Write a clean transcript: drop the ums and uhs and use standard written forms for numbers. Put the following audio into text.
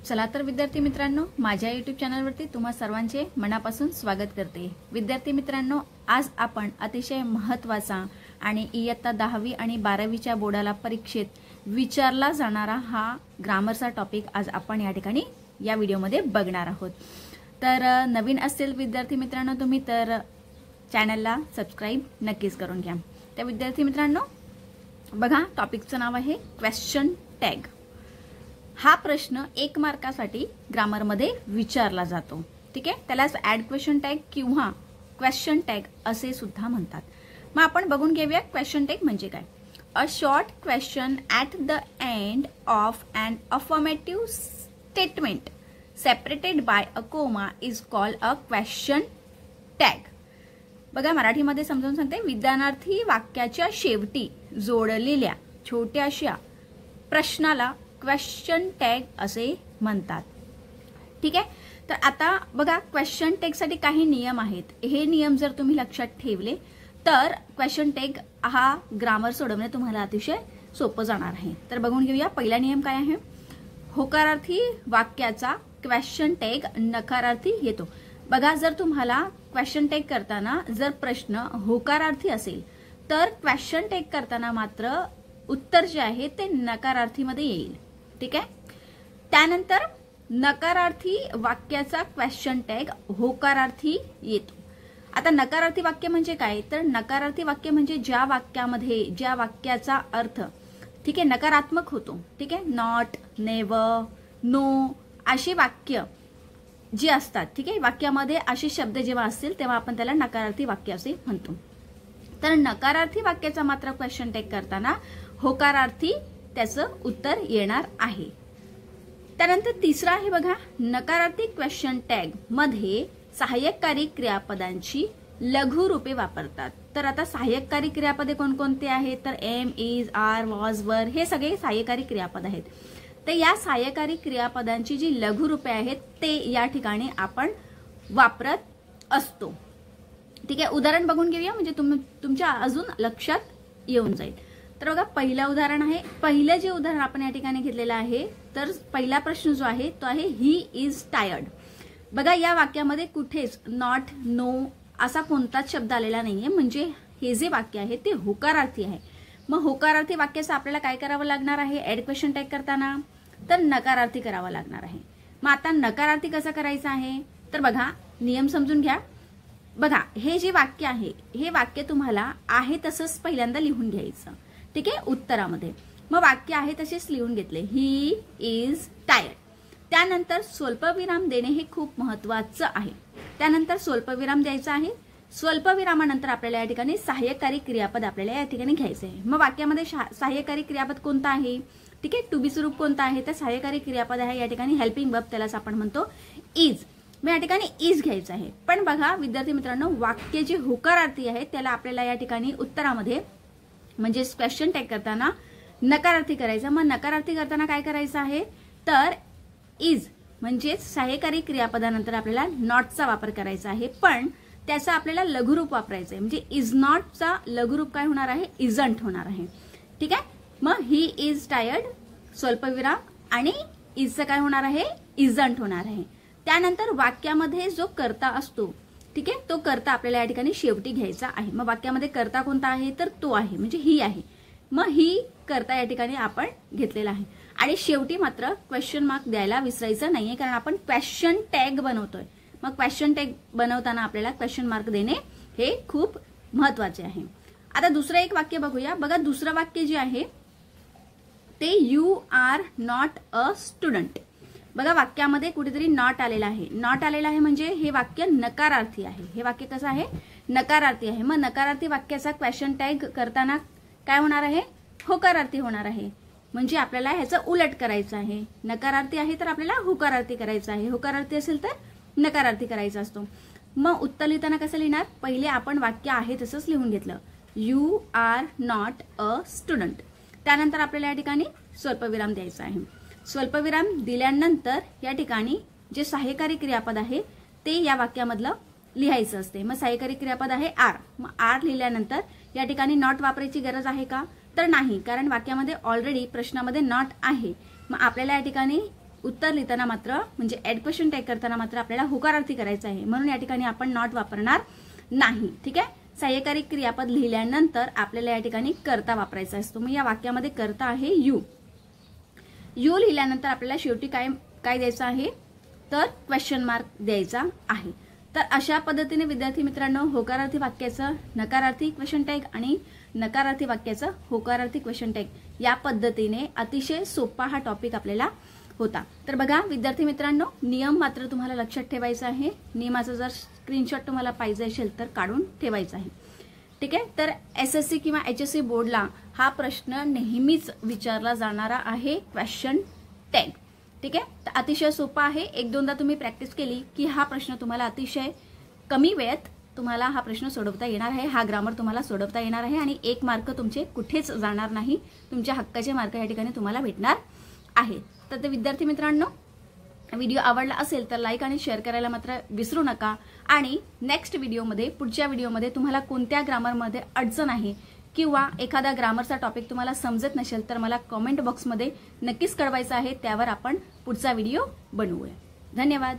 चला तर विद्यार्थी मित्रांनो, माझ्या YouTube चॅनलवरती तुम्हा सर्वांचे मनापासून स्वागत करते। विद्यार्थी मित्रांनो, आज आपण अतिशय महत्त्वाचा आणि इयत्ता 10वी आणि 12वीच्या बोर्डाला परीक्षेत विचारला जाणारा हा ग्रामरचा टॉपिक आज आपण या ठिकाणी या व्हिडिओमध्ये बघणार आहोत। तर नवीन असेल विद्यार्थी मित्रांनो तुम्ही तर चॅनलला सबस्क्राइब नक्कीच करून घ्या। त्या विद्यार्थी मित्रांनो बघा, टॉपिकचं नाव आहे क्वेश्चन टॅग। हा प्रश्न 1 मार्कासाठी ग्रामर मध्ये विचारला जातो। ठीक आहे, त्यालाच ऍड क्वेश्चन टॅग किंवा क्वेश्चन टॅग असे सुद्धा म्हणतात। मग आपण बघून घेऊया क्वेश्चन टॅग म्हणजे काय। A short question at the end of an affirmative statement separated by a comma is called a question tag. बघा, मराठीमध्ये समजावून सांगते, विधानार्थी वाक्याच्या शेवटी जोडलेल्या छोट्याशा प्रश्नाला क्वेश्चन टॅग असे म्हणतात। ठीक आहे, तर आता बघा क्वेश्चन टॅग साठी काही नियम आहेत। हे नियम जर तुम्ही लक्षात ठेवले तर क्वेश्चन टॅग हा ग्रामर सोडवणे तुम्हाला अतिशय सोपं जाणार आहे। तर बघून घेऊया, पहिला नियम काय आहे। होकारार्थी वाक्याचा क्वेश्चन टॅग नकारार्थी येतो। बघा, जर तुम्हाला क्वेश्चन टॅग करताना जर प्रश्न होकारार्थी असेल तर क्वेश्चन टॅग करताना मात्र उत्तर जे आहे ते नकारार्थी मध्ये येईल। ठीक आहे, त्यानंतर नकारार्थी वाक्याचा क्वेश्चन टॅग होकारार्थी येतो। आता नकारार्थी वाक्य म्हणजे काय, तर नकारार्थी वाक्य म्हणजे ज्या वाक्यामध्ये ज्या वाक्याचा अर्थ ठीक आहे नकारात्मक होतो। ठीक आहे, नॉट, नेव्हर, नो अशी वाक्य जी असतात। ठीक आहे, वाक्यामध्ये असे शब्द जेव्हा असतील तेव्हा आपण त्याला नकारार्थी वाक्य असे म्हणतो। तर नकारार्थी वाक्याचा मात्र क्वेश्चन टॅग करताना होकारार्थी त्याचं उत्तर येणार आहे। त्यानंतर तिसरा आहे बघा, नकारार्थी क्वेश्चन टॅग मध्ये सहाय्यकारी क्रियापदांची लघु रूपे वापरतात। तर आता सहाय्यकारी क्रियापदे कोणकोणते आहेत, तर एम, इज, आर, वॉज, वर हे सगळे सहाय्यकारी क्रियापद आहेत। तर या सहाय्यकारी क्रियापदांची जी लघु रूपे आहेत ते या ठिकाणी आपण वापरत असतो। ठीक आहे, उदाहरण बघून घेऊया म्हणजे तुमच्या अजून लक्षात येऊन जाईल। तर बघा, पहिलं उदाहरण आहे। पहिलं जे उदाहरण आपण या ठिकाणी घेतलेलं आहे तर पहिला प्रश्न जो आहे तो आहे ही इज टायर्ड। बघा, या वाक्यामध्ये कुठेच नॉट, नो असा कोणताच शब्द आलेला नाहीये, म्हणजे हे जे वाक्य आहे ते होकारार्थी आहे। मग होकारार्थी वाक्याचं आपल्याला काय करावं लागणार आहे ऍड क्वेश्चन टॅग करताना, तर नकारार्थी करावं लागणार आहे। मग आता नकारार्थी कसं करायचं आहे, तर बघा नियम समजून घ्या। बघा, हे जे वाक्य आहे हे वाक्य तुम्हाला आहे तसंच पहिल्यांदा लिहून घ्यायचं। ठीक आहे, उत्तरामध्ये मग वाक्य आहे तसेच लिहून घेतले, ही इज टायर्ड। त्यानंतर स्वल्पविराम देणे हे खूप महत्वाचं आहे। त्यानंतर स्वल्पविराम द्यायचा आहे। स्वल्पविरामानंतर आपल्याला या ठिकाणी सहाय्यकारी क्रियापद आपल्याला या ठिकाणी घ्यायचे आहे। मग वाक्यामध्ये सहाय्यकारी क्रियापद कोणता आहे, ठीक आहे, टू बी स्वरूप कोणता आहे, तर सहाय्यकारी क्रियापद आहे या ठिकाणी हेल्पिंग वर्ब, त्यालाच आपण म्हणतो इज। मग या ठिकाणी इज घ्यायचं आहे। पण बघा विद्यार्थी मित्रांनो, वाक्य जे होकारार्थी आहे त्याला आपल्याला या ठिकाणी उत्तरामध्ये म्हणजे क्वेश्चन टॅग करताना नकारार्थी करायचं। मग नकारार्थी करताना काय करायचं आहे, तर इज म्हणजे सहाय्यकारी क्रियापदानंतर आपल्याला नॉटचा वापर करायचा आहे, पण त्याचा आपल्याला लघुरूप वापरायचं आहे। म्हणजे इज नॉटचा लघुरूप काय होणार आहे, इजंट होणार आहे। ठीक आहे, मग ही इज टायर्ड स्वल्पविराम आणि इजचं काय होणार आहे, इजंट होणार आहे। त्यानंतर वाक्यामध्ये जो कर्ता असतो, ठीक आहे, तो कर्ता आपल्याला या ठिकाणी शेवटी घ्यायचा आहे। मग वाक्यामध्ये कर्ता कोणता आहे, तर तो आहे म्हणजे ही आहे। मग ही कर्ता या ठिकाणी आपण घेतलेला आहे। आणि शेवटी मात्र क्वेश्चन मार्क द्यायला विसरायचं नाहीये, कारण आपण क्वेश्चन टॅग बनवतोय। मग क्वेश्चन टॅग बनवताना आपल्याला क्वेश्चन मार्क देणे हे खूप महत्वाचे आहे। आता दुसरं एक वाक्य बघूया। बघा, दुसरं वाक्य जे आहे ते you are not a student. बघा, वाक्यामध्ये कुठेतरी नॉट आलेला आहे। नॉट आलेला आहे म्हणजे हे वाक्य नकारार्थी आहे। हे वाक्य कसं आहे, नकारार्थी आहे। मग नकारार्थी वाक्याचा क्वेश्चन टॅग करताना काय होणार आहे, होकारार्थी होणार आहे। म्हणजे आपल्याला ह्याचं उलट करायचं आहे। नकारार्थी आहे तर आपल्याला होकारार्थी करायचं आहे, होकारार्थी असेल तर नकारार्थी करायचा असतो। मग उत्तर लिहिताना कसं लिहिणार, पहिले आपण वाक्य आहे तसंच लिहून घेतलं, you are not a student. त्यानंतर आपल्याला या ठिकाणी स्वल्पविराम द्यायचा आहे। स्वल्पविराम दिल्यानंतर या ठिकाणी जे सहाय्यकारी क्रियापद आहे ते या वाक्यामधलं लिहायचं असते। मग सहाय्यकारी क्रियापद आहे आर। मग आर लिहिल्यानंतर या ठिकाणी नॉट वापरायची गरज आहे का, तर नाही, कारण वाक्यामध्ये ऑलरेडी प्रश्नामध्ये नॉट आहे। मग आपल्याला या ठिकाणी उत्तर लिहिताना मात्र म्हणजे ऍड क्वेश्चन टॅग करताना मात्र आपल्याला होकारार्थी करायचं आहे, म्हणून या ठिकाणी आपण नॉट वापरणार नाही. ठीक आहे. सहाय्यकारी क्रियापद लिहिल्यानंतर आपल्याला या ठिकाणी कर्ता वापरायचा असतो. मग या वाक्यामध्ये कर्ता आहे यू. यू लिहिल्यानंतर आपल्याला शेवटी काय द्यायचं आहे तर क्वेश्चन मार्क द्यायचा आहे. तर अशा पद्धतीने विद्यार्थी मित्रांनो होकारार्थी वाक्याचं नकारार्थी क्वेश्चन टॅग आणि नकारार्थी वाक्याचं होकारार्थी क्वेश्चन टॅग या पद्धतीने अतिशय सोपा हा टॉपिक आपल्याला होता. तर बघा विद्यार्थी मित्रांनो, नियम मात्र तुम्हाला लक्षात ठेवायचा आहे. नियमाचा जर स्क्रीनशॉट तुम्हाला पाहिजे असेल तर काढून ठेवायचा आहे. ठीक आहे. तर SSC किंवा HSC बोर्डला हा प्रश्न नेहमीच विचारला जाणारा आहे क्वेश्चन टॅग. ठीक आहे. तर अतिशय सोपा आहे. एक दोनदा तुम्ही प्रॅक्टिस केली की हा प्रश्न तुम्हाला अतिशय कमी वेळेत तुम्हाला हा प्रश्न सोडवता येणार आहे. हा ग्रामर तुम्हाला सोडवता येणार आहे आणि 1 मार्क तुमचे कुठेच जाणार नाही. तुमच्या हक्काचे मार्क या ठिकाणी तुम्हाला भेटणार आहेत. तर ते विद्यार्थी मित्रांनो, व्हिडिओ आवडला असेल तर लाईक आणि शेअर करायला मात्र विसरू नका. आणि नेक्स्ट व्हिडिओमध्ये पुढच्या व्हिडिओमध्ये तुम्हाला कोणत्या ग्रामरमध्ये अडचण आहे किंवा एखादा ग्रामरचा टॉपिक तुम्हाला समजत नसेल तर मला कमेंट बॉक्समध्ये नक्कीच कळवायचं आहे. त्यावर आपण पुढचा व्हिडिओ बनवूया. धन्यवाद.